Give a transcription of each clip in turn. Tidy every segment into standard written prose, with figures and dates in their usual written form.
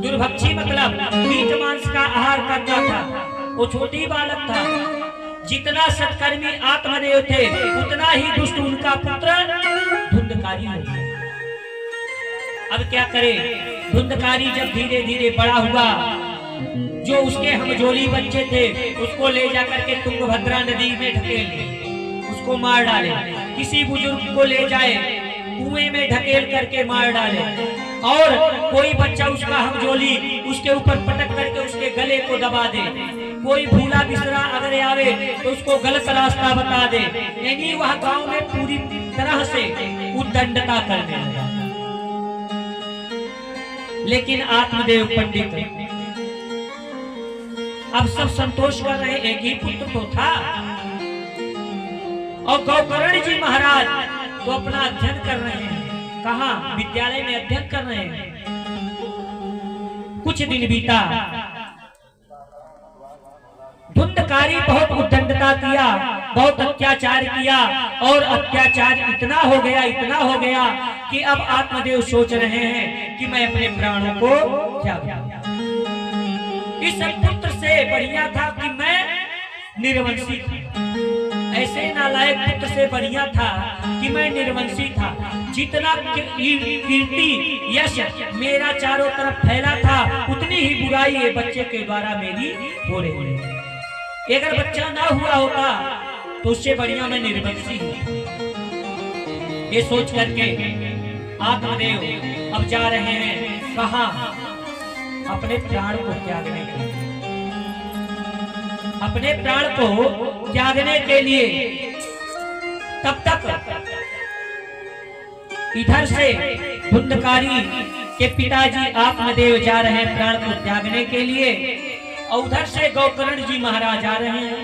दुर्भक्षी मतलब मीट मांस का आहार करता था। वो छोटी बालक था। जितना सत्कर्मी आत्मदेव थे उतना ही दुष्ट उनका पुत्र धुंधकारी हो गया। अब क्या करे, धुंधकारी जब धीरे धीरे बड़ा हुआ, जो उसके हमजोली बच्चे थे उसको ले जाकर के तुंगभद्रा नदी में ढकेल दे, उसको मार डाले। किसी बुजुर्ग को ले जाए कुएं में ढकेल करके मार डाले, और कोई बच्चा उसका हमजोली उसके ऊपर पटक करके उसके गले को दबा दे। कोई भूला बिसरा अगर आवे तो उसको गलत रास्ता बता दे। यानी वह गांव में पूरी तरह से उद्दंडता कर दे। लेकिन आत्मदेव पंडित अब सब संतोष कर रहे, एक ही पुत्र तो था। और गौकर्ण जी महाराज तो अपना अध्ययन कर रहे हैं। कहाँ? विद्यालय में अध्ययन कर रहे हैं। कुछ दिन बीता, धुंधकारी बहुत उद्दंडता किया, बहुत अत्याचार किया, और अत्याचार इतना हो गया कि अब आत्मदेव सोच रहे हैं कि मैं अपने प्राणों को त्याग दूं। इस पुत्र से बढ़िया था कि मैं निर्वंशी था। ऐसे नालायक पुत्र से बढ़िया था कि मैं निर्वंशी था। जितना कीर्ति यश मेरा चारों तरफ फैला था उतनी ही बुराई ये बच्चे के द्वारा मेरी हो रही है। अगर बच्चा ना हुआ होता तो उससे बढ़िया मैं निर्वंशी हूँ। ये सोच करके आत्मदेव अब जा रहे हैं कहाँ? अपने प्राण को त्यागने के लिए। अपने प्राण को त्यागने के लिए तब तक इधर से धुंधकारी के पिताजी आत्मदेव जा रहे हैं प्राण को त्यागने के लिए, और उधर से गौकर्ण जी महाराज आ रहे हैं।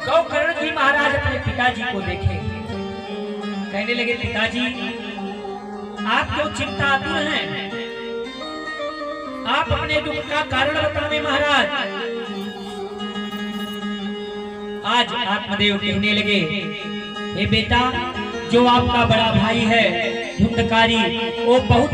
गौकर्ण जी महाराज अपने पिताजी को देखे, कहने लगे, पिताजी आप क्यों चिंतातुर हैं? आप अपने दुख का कारण बताएं महाराज। आज आत्मदेव कहने लगे, हे बेटा, जो आपका बड़ा भाई है धुंधकारी, वो बहुत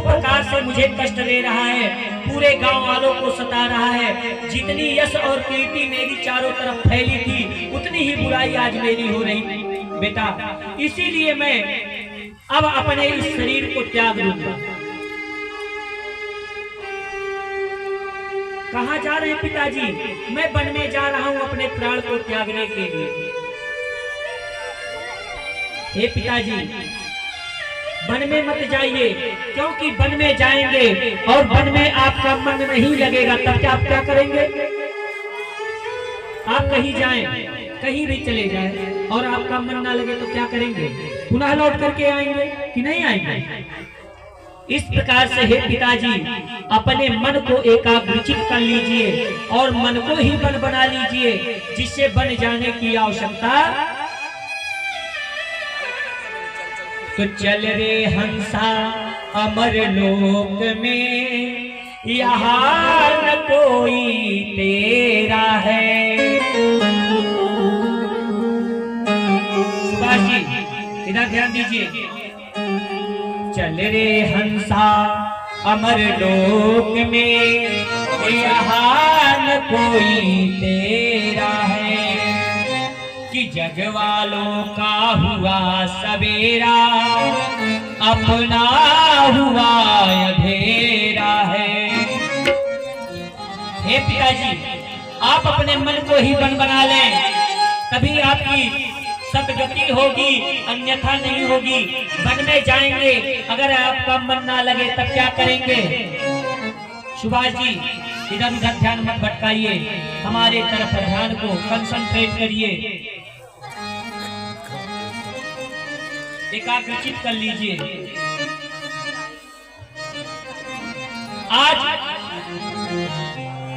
प्रकार से मुझे कष्ट दे रहा है, पूरे गांव वालों को सता रहा है। जितनी यश और कीर्ति मेरी चारों तरफ फैली थी उतनी ही बुराई आज मेरी हो रही बेटा। इसीलिए मैं अब अपने इस शरीर को त्याग दूंगा। कहाँ जा रहे हैं पिताजी? मैं वन में जा रहा हूँ अपने प्राण को त्यागने के लिए। हे पिताजी, वन में मत जाइए, क्योंकि वन में जाएंगे और वन में आपका मन नहीं लगेगा, तब आप क्या करेंगे? आप कहीं जाएं, कहीं भी चले जाएं और आपका मन ना लगे तो क्या करेंगे? पुनः लौट करके आएंगे कि नहीं आएंगे? इस प्रकार से हे पिताजी, अपने मन को एकाग्रचित कर लीजिए और मन को ही वन बना लीजिए, जिससे बन जाने की आवश्यकता। तो चल रे हंसा अमर लोक में, यहाँ न कोई तेरा है। सुभाष जी इधर ध्यान दीजिए। चल रे हंसा अमर लोक में, यहाँ न कोई तेरा है। कि जग वालों का हुआ सवेरा, अपना हुआ अंधेरा है। हे पिताजी, आप अपने मन को ही वन बना लें, तभी आपकी सदगति होगी, अन्यथा नहीं होगी। वन में जाएंगे, अगर आपका मन ना लगे तब क्या करेंगे? सुभाष जी इधर उधर ध्यान मत भटकाइए, हमारे तरफ ध्यान को कंसंट्रेट करिए, एकाग्रचित कर लीजिए। आज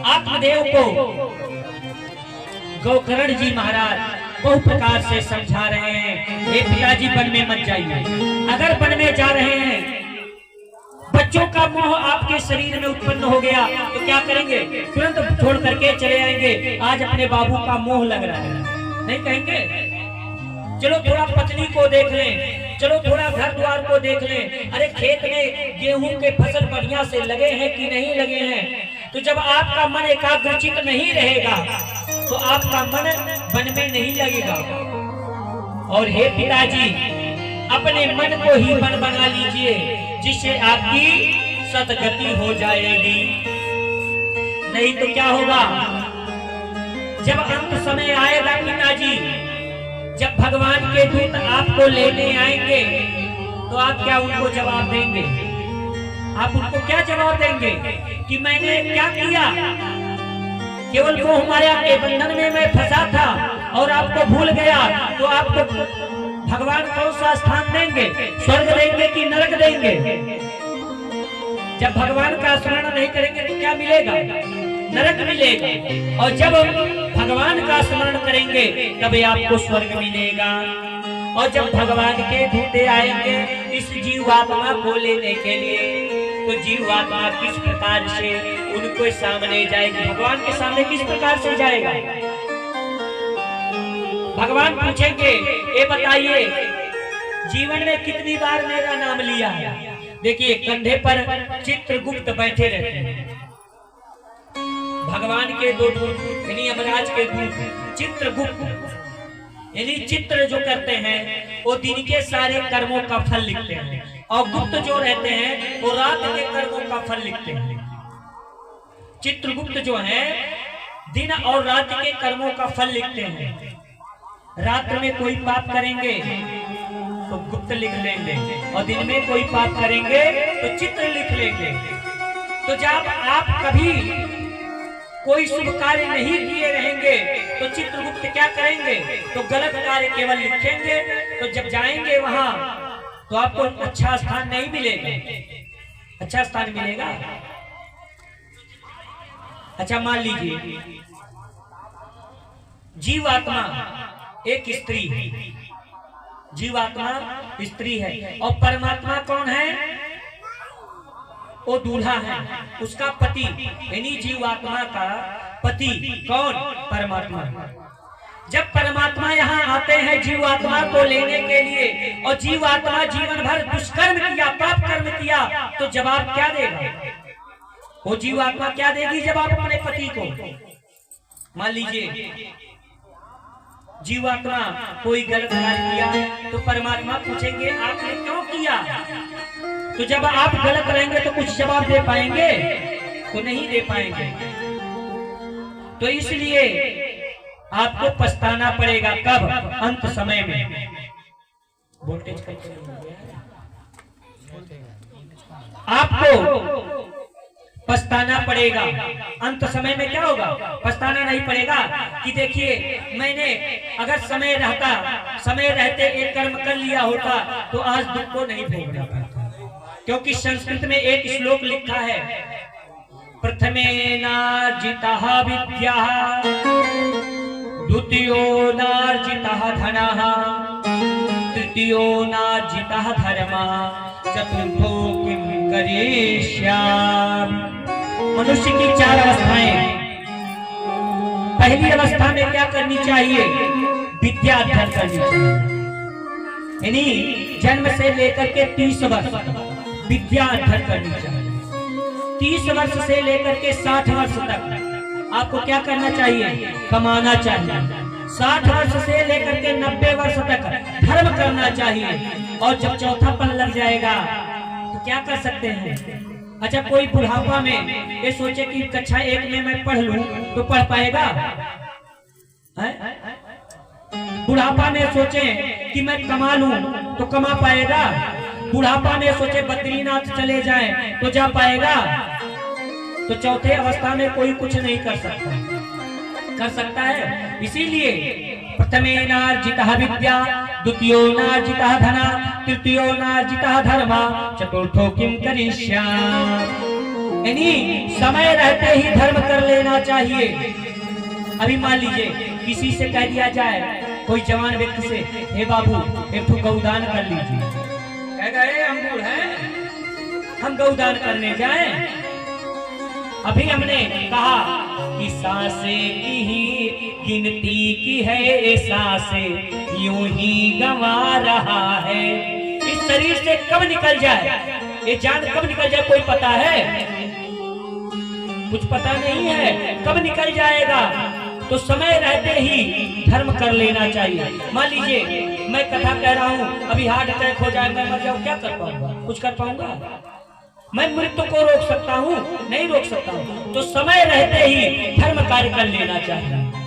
आत्मदेव को गौकर्ण जी महाराज बहु प्रकार से समझा रहे हैं, हे पिताजी वन में मत जाइए। अगर वन में जा रहे हैं, बच्चों का मोह आपके शरीर में उत्पन्न हो गया तो क्या करेंगे? तुरंत छोड़ करके चले आएंगे। आज अपने बाबू का मोह लग रहा है, नहीं कहेंगे चलो थोड़ा पत्नी को देख लें, चलो थोड़ा घर द्वार को देख लें। अरे खेत में गेहूं के फसल बढ़िया से लगे हैं कि नहीं लगे हैं। तो जब आपका मन एकाग्रचित नहीं रहेगा तो आपका मन वन में नहीं लगेगा। और हे पिताजी, अपने मन को ही वन बना लीजिए, जिससे आपकी सदगति हो जाएगी। नहीं तो क्या होगा, जब अंत समय आएगा पिताजी, जब भगवान के दूत आपको लेने आएंगे तो आप क्या उनको जवाब देंगे? आप उनको क्या जवाब देंगे कि मैंने क्या किया? केवल वो माया के बंधन में मैं फंसा था और आपको भूल गया। तो आपको भगवान कौन सा स्थान देंगे? स्वर्ग देंगे कि नरक देंगे? जब भगवान का स्मरण नहीं करेंगे तो क्या मिलेगा? नरक मिलेगा। और जब भगवान का स्मरण करेंगे तभी आपको स्वर्ग मिलेगा। और जब भगवान के दूते आएंगे इस जीवात्मा को लेने के लिए, तो जीवात्मा किस प्रकार से उनको सामने जाएगी? भगवान के सामने किस प्रकार से जाएगा? भगवान पूछेंगे, ये बताइए जीवन में कितनी बार मेरा नाम लिया है? देखिए, कंधे पर चित्रगुप्त बैठे रहते हैं। भगवान के दो दूत यानी यमराज के दूत चित्रगुप्त यानी चित्र जो करते हैं वो दिन के सारे कर्मों का फल लिखते हैं, और गुप्त जो रहते हैं वो रात के कर्मों का फल लिखते हैं। चित्रगुप्त जो है दिन और रात के कर्मों का फल लिखते हैं। रात में कोई पाप करेंगे तो गुप्त लिख लेंगे, और दिन में कोई पाप करेंगे तो चित्र लिख लेंगे। तो जब आप कभी कोई शुभ कार्य नहीं किए रहेंगे तो चित्रगुप्त क्या करेंगे? तो गलत कार्य केवल लिखेंगे। तो जब जाएंगे वहां तो आपको अच्छा स्थान नहीं मिलेगा। अच्छा स्थान मिलेगा? अच्छा, मान लीजिए जीवात्मा एक स्त्री है, जीवात्मा स्त्री है, और परमात्मा कौन है? वो दूल्हा है, उसका पति यानी जीवात्मा का पति कौन? परमात्मा। जब परमात्मा यहाँ आते हैं जीवात्मा को लेने के लिए, और जीवात्मा जीवन भर दुष्कर्म किया, पाप कर्म किया, तो जवाब क्या देगा? वो जीवात्मा क्या देगी जवाब अपने पति को? मान लीजिए जीवात्मा कोई गलत कार्य किया तो परमात्मा पूछेंगे आपने क्यों किया? तो जब आप गलत रहेंगे तो कुछ जवाब दे पाएंगे? तो नहीं दे पाएंगे। तो इसलिए आपको पछताना पड़ेगा। कब? अंत समय में। वोल्टेज आपको पछताना पड़ेगा। अंत समय में क्या होगा? पछताना नहीं पड़ेगा कि देखिए मैंने अगर समय रहते एक कर्म कर लिया होता तो आज दुख को नहीं भोगना पड़ता। क्योंकि संस्कृत में एक श्लोक लिखा है, प्रथमेनार्जितः विद्याः द्वितीयो नार्जितः धनः तृतीयो नार्जितः धर्मः चतुर्थो किं करिष्यामि। मनुष्य की 4 अवस्थाएं। पहली अवस्था में क्या करनी चाहिए? विद्या अध्ययन करनी चाहिए, यानी जन्म से लेकर के 30 वर्ष विद्या अध्ययन करनी चाहिए। 30 वर्ष से लेकर के 60 वर्ष तक आपको क्या करना चाहिए? कमाना चाहिए। 60 वर्ष से लेकर के 90 वर्ष तक धर्म करना चाहिए। और जब चौथापन लग जाएगा तो क्या कर सकते हैं? अच्छा, कोई बुढ़ापा में ये सोचे कि कक्षा 1 में मैं पढ़ लूं तो पढ़ पाएगा? बुढ़ापा में सोचे कि मैं कमा लूं तो कमा पाएगा? बुढ़ापा में सोचे बद्रीनाथ चले जाए तो जा पाएगा? तो चौथे अवस्था में कोई कुछ नहीं कर सकता है। इसीलिए प्रथमेनार्जितः विद्या द्वितीयो नार्जितः धना तृतीयो नार्जितः धर्मा चतुर्थो किं करिष्यामि। यानी समय रहते ही धर्म कर लेना चाहिए। अभी मान लीजिए किसी से कह दिया जाए, कोई जवान व्यक्ति से, हे बाबू एक तो गौदान कर लीजिए, कह गए हम बूढ़ हैं, हम गौदान करने जाएं। अभी हमने कहा कि सांसें की ही गिनती की है, ये सांसें यूं ही गंवा रहा है। इस शरीर से कब निकल जाए ये जान कब निकल जाए कोई पता है? कुछ पता नहीं है कब निकल जाएगा। तो समय रहते ही धर्म कर लेना चाहिए। मान लीजिए मैं कथा कह रहा हूँ, अभी हार्ट अटैक हो जाए, मैं मर जाऊँ, क्या कर पाऊंगा? कुछ कर पाऊंगा? मैं मृत्यु को रोक सकता हूँ? नहीं रोक सकता हूँ। तो समय रहते ही धर्म कार्य कर लेना चाहिए।